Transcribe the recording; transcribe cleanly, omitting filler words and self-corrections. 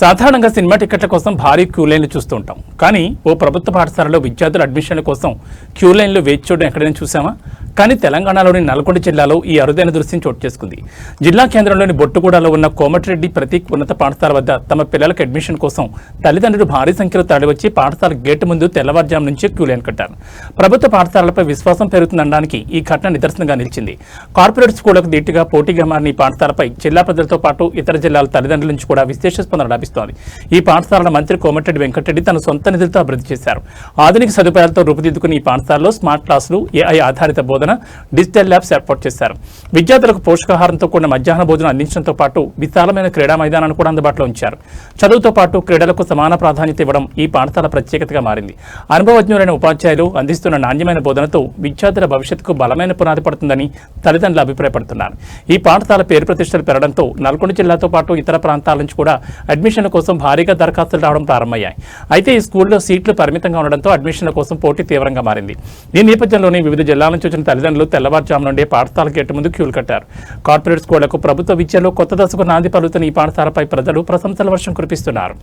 సాధారణంగా సినిమా టికెట్ల కోసం భారీ క్యూ లైన్లు చూస్తూ ఉంటాం. కానీ ఓ ప్రభుత్వ పాఠశాలలో విద్యార్థుల అడ్మిషన్ల కోసం క్యూ లైన్లు వేచి చూడడం ఎక్కడైనా చూసామా? కానీ తెలంగాణలోని నల్గొండ జిల్లాలో ఈ అరుదైన దృశ్యం చోటు చేసుకుంది. జిల్లా కేంద్రంలోని బొట్టుగూడలో ఉన్న కోమటిరెడ్డి ప్రతీక్ ఉన్నత పాఠశాల వద్ద తమ పిల్లలకు అడ్మిషన్ కోసం తల్లిదండ్రులు భారీ సంఖ్యలో తరలివచ్చి పాఠశాల గేటు ముందు తెల్లవారుజాము నుంచి క్యూ లైన్ కట్టారు. ప్రభుత్వ పాఠశాలలపై విశ్వాసం పెరుగుతుందనడానికి ఈ ఘటన నిదర్శనంగా నిలిచింది. కార్పొరేట్ స్కూళ్లకు దీటుగా పోటీగా మారిన ఈ పాఠశాలపై జిల్లా ప్రజలతో పాటు ఇతర జిల్లాల తల్లిదండ్రుల నుంచి కూడా విశేష స్పందన లభిస్తోంది. ఈ పాఠశాల మంత్రి కోమటిరెడ్డి వెంకటరెడ్డి తన సొంత నిధులతో అభివృద్ధి చేశారు. ఆధునిక సదుపాయాలతో రూపుదిద్దుకున్న ఈ పాఠశాలలో స్మార్ట్ క్లాసులు, ఏఐ ఆధారిత బోధన, డిజిటల్ ల్యాబ్స్ ఏర్పాటు చేశారు. విద్యార్థులకు పోషకాహారంతో కూడిన మధ్యాహ్న భోజనం అందించడంతో పాటు విశాలమైన క్రీడా మైదానాన్ని కూడా అందుబాటులో ఉంచారు. చదువుతో పాటు క్రీడలకు సమాన ప్రాధాన్యత ఇవ్వడం ఈ పాఠశాల ప్రత్యేకతగా మారింది. అనుభవజ్ఞులైన ఉపాధ్యాయులు అందిస్తున్న నాణ్యమైన బోధనతో విద్యార్థుల భవిష్యత్తుకు బలమైన పునాది పడుతుందని తల్లిదండ్రులు అభిప్రాయపడుతున్నారు. ఈ పాఠశాల పేరు ప్రతిష్టలు పెరగడంతో నల్గొండ జిల్లాతో పాటు ఇతర ప్రాంతాల నుంచి కూడా అడ్మిషన్ల కోసం భారీగా దరఖాస్తులు రావడం ప్రారంభమయ్యాయి. అయితే ఈ స్కూల్లో సీట్లు పరిమితంగా ఉండడంతో అడ్మిషన్ల కోసం పోటీ తీవ్రంగా మారింది. ఈ నేపథ్యంలోనే వివిధ జిల్లాల నుంచి వచ్చిన తల్లిదండ్రులు తెల్లవారుజాము నుండి పాఠశాల గేటు ముందు క్యూలు కట్టారు. కార్పొరేట్ స్కూళ్లకు ప్రభుత్వ విద్యలో కొత్త దశకు నాంది పలుకుతున్న ఈ పాఠశాలపై ప్రజలు ప్రశంసల వర్షం కురిపిస్తున్నారు.